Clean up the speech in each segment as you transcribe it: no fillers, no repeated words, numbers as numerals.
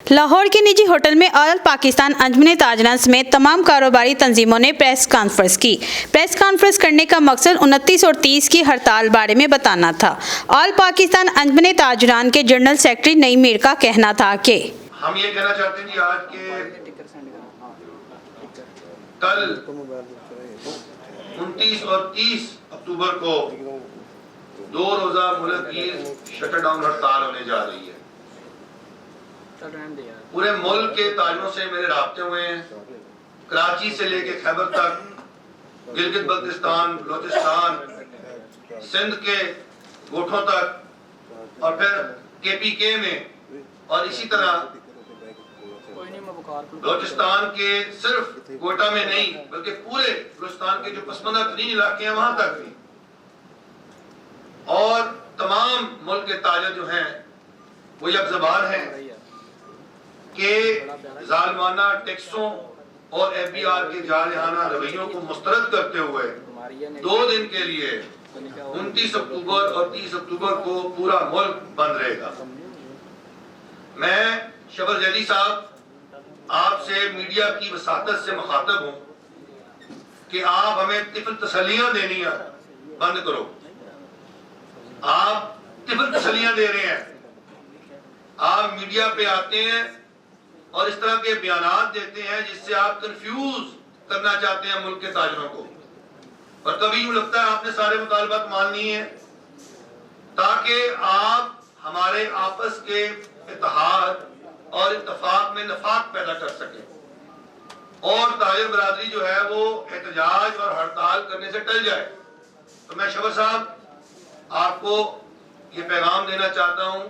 لاہور کے نجی ہوٹل میں آل پاکستان انجمن تاجران سمیت تمام کاروباری تنظیموں نے پریس کانفرنس کی۔ پریس کانفرنس کرنے کا مقصد 29 اور 30 کی ہڑتال بارے میں بتانا تھا۔ آل پاکستان انجمن تاجران کے جنرل سیکرٹری نعیم میر کا کہنا تھا کہ ہم یہ کہنا چاہتے ہیں کہ آج کے کل 29 اور 30 اکتوبر کو 2 روزہ ملک کی شٹر ڈاؤن ہڑتال ہونے جا رہی ہے۔ پورے ملک کے تاجروں سے میرے رابطے ہوئے ہیں، کراچی سے لے کے خیبر تک، گلگت بلتستان، بلوچستان، سندھ کے گوٹھوں تک، اور پھر کے پی کے میں، اور اسی طرح بلوچستان کے صرف کوئٹہ میں نہیں بلکہ پورے بلوچستان کے جو پسماندہ ترین علاقے ہیں وہاں تک بھی، اور تمام ملک کے تاجر جو ہیں وہ یک زبان ہیں کہ ظالمانہ ٹیکسوں اور ایف بی آر کے جارحانہ رویوں کو مسترد کرتے ہوئے 2 دن کے لیے 29 اکتوبر اور 30 اکتوبر کو پورا ملک بند رہے گا۔ میں شبر زیدی صاحب آپ سے میڈیا کی وساطت سے مخاطب ہوں کہ آپ ہمیں طفل تسلیاں دینی ہیں بند کرو۔ آپ طفل تسلیاں دے رہے ہیں، آپ میڈیا پہ آتے ہیں اور اس طرح کے بیانات دیتے ہیں جس سے آپ کنفیوز کرنا چاہتے ہیں ملک کے تاجروں کو، اور کبھی یوں لگتا ہے آپ نے سارے مطالبات مان لیے ہیں تاکہ آپ ہمارے آپس کے اتحاد اور اتفاق میں نفاق پیدا کر سکیں، اور تاجر برادری جو ہے وہ احتجاج اور ہڑتال کرنے سے ٹل جائے۔ تو میں شبر صاحب آپ کو یہ پیغام دینا چاہتا ہوں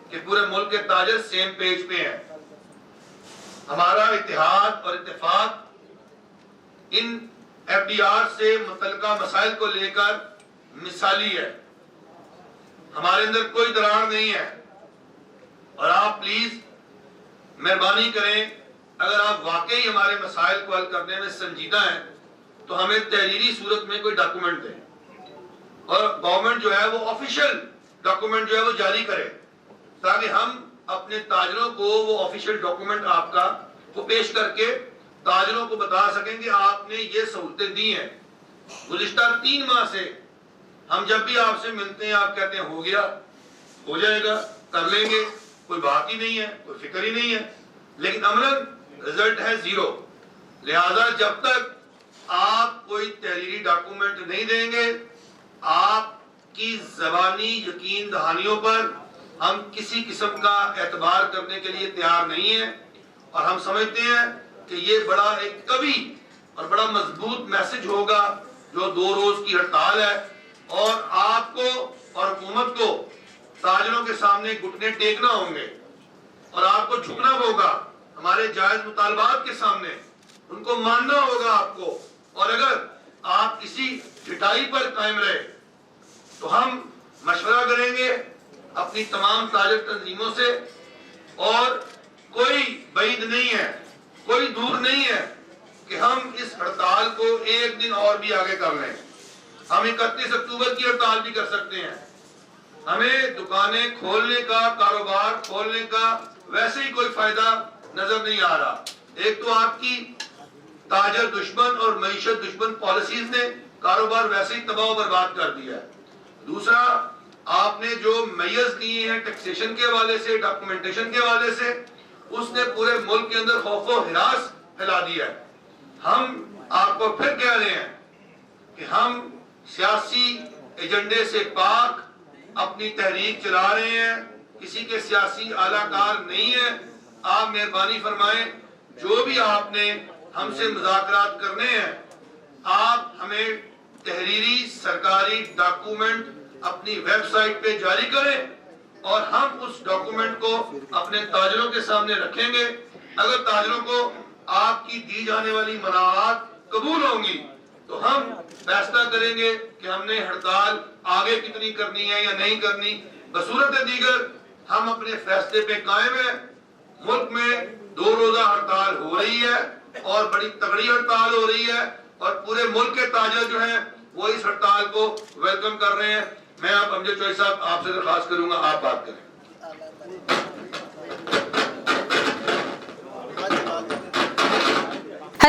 کہ پورے ملک کے تاجر سیم پیج پہ ہیں۔ ہمارا اتحاد اور اتفاق ان ایف ڈی آر سے متعلقہ مسائل کو لے کر مثالی ہے، ہمارے اندر کوئی دراڑ نہیں ہے، اور آپ پلیز مہربانی کریں، اگر آپ واقعی ہمارے مسائل کو حل کرنے میں سنجیدہ ہیں تو ہمیں تحریری صورت میں کوئی ڈاکومنٹ دیں، اور گورنمنٹ جو ہے وہ آفیشل ڈاکومنٹ جو ہے وہ جاری کرے تاکہ ہم اپنے تاجروں کو وہ آفیشل ڈاکومنٹ آپ کا وہ پیش کر کے تاجروں کو بتا سکیں کہ آپ نے یہ سہولتیں دی ہیں۔ گزشتہ 3 ماہ سے ہم جب بھی آپ سے ملتے ہیں آپ کہتے ہیں ہو گیا، ہو جائے گا، کر لیں گے، کوئی بات ہی نہیں ہے، کوئی فکر ہی نہیں ہے، لیکن عملاً رزلٹ ہے 0۔ لہذا جب تک آپ کوئی تحریری ڈاکومنٹ نہیں دیں گے، آپ کی زبانی یقین دہانیوں پر ہم کسی قسم کا اعتبار کرنے کے لیے تیار نہیں ہیں، اور ہم سمجھتے ہیں کہ یہ بڑا ایک قوی اور بڑا مضبوط میسج ہوگا جو 2 روز کی ہڑتال ہے، اور آپ کو اور حکومت کو تاجروں کے سامنے گھٹنے ٹیکنا ہوں گے، اور آپ کو جھکنا ہوگا ہمارے جائز مطالبات کے سامنے، ان کو ماننا ہوگا آپ کو، اور اگر آپ کسی ڈٹائی پر قائم رہے تو ہم مشورہ کریں گے اپنی تمام تاجر تنظیموں سے، اور کوئی بعید نہیں ہے، کوئی دور نہیں ہے کہ ہم اس ہڑتال کو 1 دن اور بھی آگے کر لیں۔ ہم 31 اکتوبر کی ہڑتال بھی کر سکتے ہیں۔ ہمیں دکانیں کھولنے کا، کاروبار کھولنے کا ویسے ہی کوئی فائدہ نظر نہیں آ رہا۔ ایک تو آپ کی تاجر دشمن اور معیشت دشمن پالیسیز نے کاروبار ویسے ہی تباہ و برباد کر دیا ہے، دوسرا آپ نے جو میئرز دیے ہیں ٹیکسیشن کے حوالے سے، ڈاکومنٹیشن کے حوالے سے، اس نے پورے ملک کے اندر خوف و ہراس پھیلا دیا ہے۔ ہم آپ کو پھر کہہ رہے ہیں کہ ہم سیاسی ایجنڈے سے پاک اپنی تحریک چلا رہے ہیں، کسی کے سیاسی اعلی کار نہیں ہیں۔ آپ مہربانی فرمائیں، جو بھی آپ نے ہم سے مذاکرات کرنے ہیں، آپ ہمیں تحریری سرکاری ڈاکومنٹ اپنی ویب سائٹ پہ جاری کریں، اور ہم اس ڈاکومنٹ کو اپنے تاجروں کے سامنے رکھیں گے۔ اگر تاجروں کو آپ کی دی جانے والی مناعات قبول ہوں گی تو ہم فیصلہ کریں گے کہ ہم نے ہڑتال آگے کتنی کرنی ہے یا نہیں کرنی۔ بصورت دیگر ہم اپنے فیصلے پہ قائم ہیں۔ ملک میں 2 روزہ ہڑتال ہو رہی ہے، اور بڑی تگڑی ہڑتال ہو رہی ہے، اور پورے ملک کے تاجر جو ہیں وہ اس ہڑتال کو ویلکم کر رہے ہیں۔ میں آپ امجد چوہدری صاحب آپ سے درخواست کروں گا آپ بات کریں۔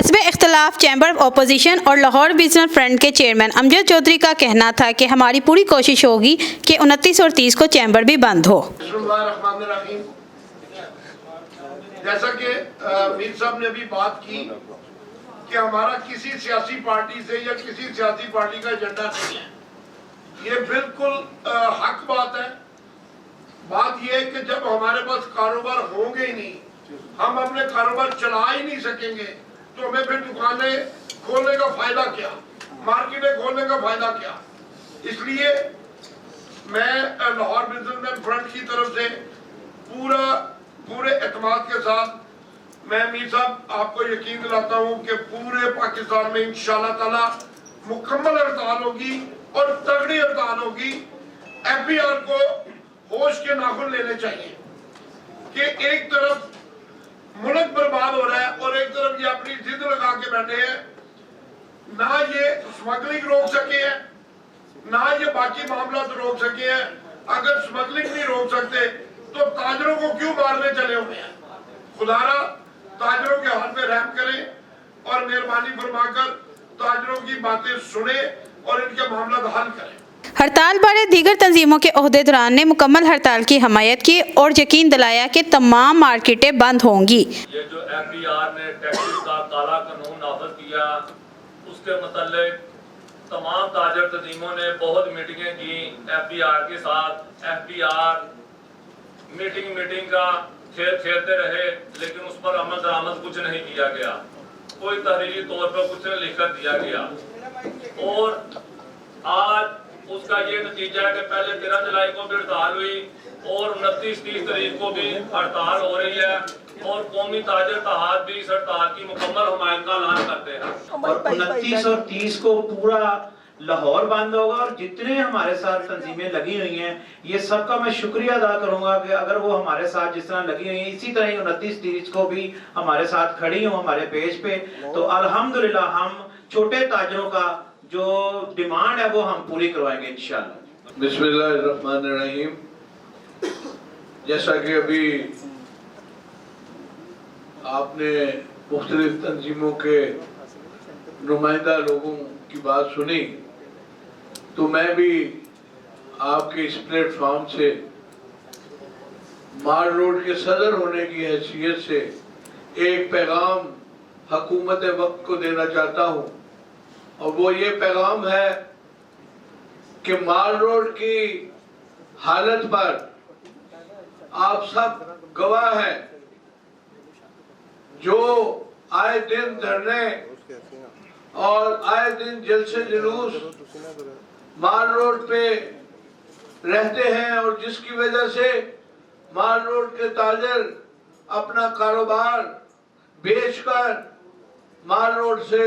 हस्ब इख्तलाफ चैम्बर ऑफ अपोजिशन और लाहौर बिजनेस फ्रंट के चेयरमैन अमजद चौधरी का कहना था कि हमारी पूरी कोशिश होगी कि 29 और 30 को चैम्बर भी बंद हो। बिस्मिल्लाहिर्रहमानिर्रहीम। जैसा कि मीर साहब ने अभी बात की कि हमारा किसी सियासी पार्टी से या किसी सियासी पार्टी का एजेंडा नहीं है, ये बिल्कुल हक बात है। बात ये है कि जब हमारे पास कारोबार होंगे ही नहीं, हम अपने कारोबार चला ही नहीं सकेंगे, तो हमें फिर दुकानें खोलने का फायदा क्या, मार्केटें खोलने का फायदा क्या। इसलिए मैं लाहौर बिजनेसमैन फ्रंट की तरफ से पूरे एतमाद के साथ मैं मीर साहब आपको यकीन दिलाता हूँ कि पूरे पाकिस्तान में इंशाअल्लाह ताला मुकम्मल हड़ताल होगी और तगड़ी हड़ताल होगी। FBR को होश के नाखुन लेने चाहिए कि एक तरफ मुल्क बर्बाद हो रहा है और एक तरफ ये अपनी जिद लगा के बैठे हैं, ना ये स्मगलिंग रोक सके हैं, ना ये बाकी मामला रोक सके हैं। अगर स्मगलिंग नहीं रोक सकते तो ताजरों को क्यों मारने चले हुए हैं। खुदारा ताजरों के हाल पे रहम करें और मेहरबानी फरमाकर ताजरों की बातें सुने और इनके मामला हल करें। हड़ताल बारे दीगर तंजीमों के ओहदेदारान ने मुकम्मल हड़ताल की हमायत की और यकीन दिलाया कि तमाम मार्केटें बंद होंगी। ये जो FBR ने टैक्सी का काला कानून नाफिज किया, उसके मतलब तमाम ताजर तंजीमों ने बहुत मीटिंगें की FBR के साथ। FBR मीटिंग का खेलते रहे, लेकिन उस पर अमल दरामद कुछ नहीं किया गया, कोई तहरीरी तौर पर कुछ नहीं लिख कर दिया गया। और आज उसका ये नतीजा है कि पहले 13 जुलाई को भी हड़ताल हुई और 29-30 तारीख को भी हड़ताल हो रही है और कौमी ताजर इत्तेहाद भी इस हड़ताल की मुकम्मल हमायत का ऐलान करते हैं। और 29 और 30 को पूरा लाहौर बंद होगा और जितने हमारे साथ तंजीमें लगी हुई हैं, ये सबका मैं शुक्रिया अदा करूंगा कि अगर वो हमारे साथ जिस तरह लगी हुई हैं, इसी तरह ही 29-30 को भी हमारे साथ खड़ी हों हमारे पेज पे, तो अल्हम्दुलिल्लाह हम छोटे ताजरों का जो डिमांड है वो हम पूरी करवाएंगे इंशाअल्लाह। बिस्मिल्लाहिर्रहमानिर्रहीम। जैसा कि अभी आपने मुख्तलिफ तंजीमों के नुमाइंदा लोगों की बात सुनी, तो मैं भी आपके इस प्लेटफॉर्म से माल रोड के सदर होने की हैसियत से एक पैगाम हुकूमत वक्त को देना चाहता हूँ, और वो ये पैगाम है कि माल रोड की हालत पर आप सब गवाह हैं। जो आए दिन धरने और आए दिन जलसे जुलूस माल रोड पे रहते हैं और जिसकी वजह से माल रोड के ताजर अपना कारोबार बेचकर माल रोड से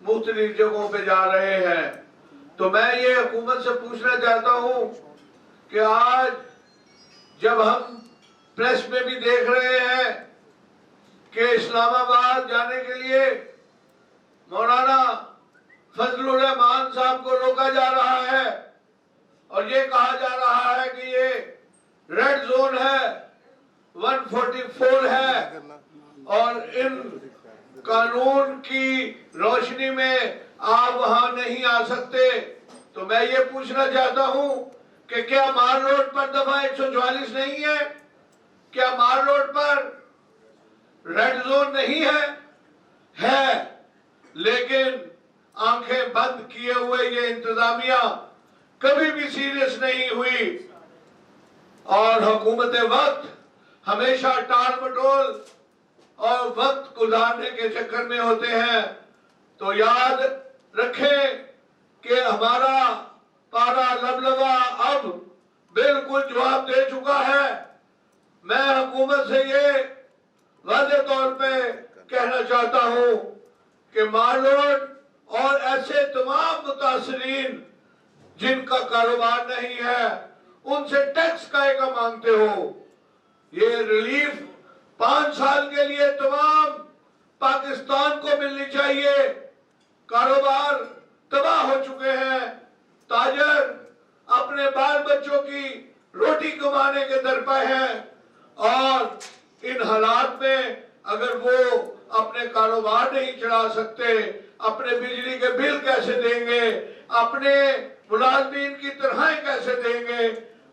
मुख्तलिफ जगहों पे जा रहे हैं, तो मैं ये हुकूमत से पूछना चाहता हूँ कि आज जब हम प्रेस में भी देख रहे हैं कि इस्लामाबाद जाने के लिए मौलाना फजलुर रहमान साहब को रोका जा रहा है और ये कहा जा रहा है कि ये रेड जोन है, 144 है और इन कानून की रोशनी में आप वहां नहीं आ सकते, तो मैं ये पूछना चाहता हूं कि क्या माल रोड पर दफा 144 नहीं है? क्या माल रोड पर रेड जोन नहीं है, लेकिन आंखें बंद किए हुए ये इंतजामिया कभी भी सीरियस नहीं हुई और हुकूमत वक्त हमेशा टाल मटोल और वक्त गुजारने के चक्कर में होते हैं। तो याद रखें कि हमारा पारा लबलबा अब बिल्कुल जवाब दे चुका है। मैं हुकूमत से ये वादे तौर पे कहना चाहता हूं कि माल रोड और ऐसे तमाम मुतासरीन जिनका कारोबार नहीं है उनसे टैक्स कायगा मांगते हो। ये रिलीफ 5 साल के लिए तमाम पाकिस्तान को मिलनी चाहिए। कारोबार तबाह हो चुके हैं, ताजर अपने बाल बच्चों की रोटी कमाने के दर पे हैं और इन हालात में अगर वो अपने कारोबार नहीं चला सकते, अपने बिजली के बिल कैसे देंगे, अपने मुलाजमीन की तनख्वाहें कैसे देंगे।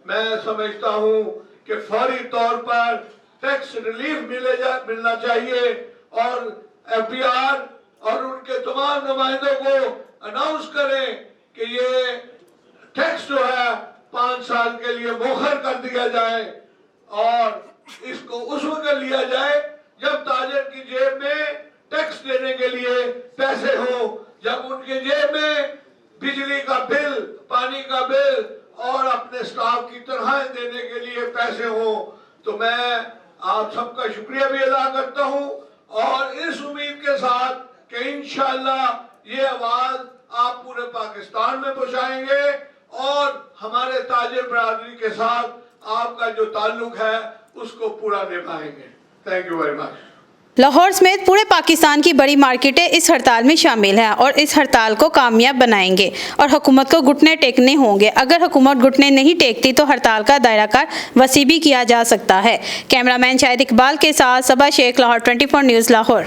मैं समझता हूं कि फौरी तौर पर टैक्स रिलीफ मिलना चाहिए और FBR और उनके तमाम नुमाइंदों को अनाउंस करें कि ये टैक्स जो है 5 साल के लिए मौखर कर दिया जाए और इसको उस वक्त लिया जाए जब ताजिर की जेब में टैक्स देने के लिए पैसे हो, जब उनके जेब में बिजली का बिल, पानी का बिल और अपने स्टाफ की तनख्वाहें देने के लिए पैसे हो। तो मैं आप सबका शुक्रिया भी अदा करता हूं और इस उम्मीद के साथ कि इंशाअल्लाह ये आवाज आप पूरे पाकिस्तान में पहुंचाएंगे और हमारे ताजिर बरादरी के साथ आपका जो ताल्लुक है उसको पूरा निभाएंगे। Thank you very much. Lahore समेत पूरे पाकिस्तान की बड़ी मार्केटें इस हड़ताल में शामिल हैं और इस हड़ताल को कामयाब बनाएंगे और हुकूमत को घुटने टेकने होंगे। अगर हुकूमत घुटने नहीं टेकती तो हड़ताल का दायराकार वसी भी किया जा सकता है। कैमरामैन शाहिद इकबाल के साथ सबा शेख, लाहौर 24 न्यूज़, लाहौर।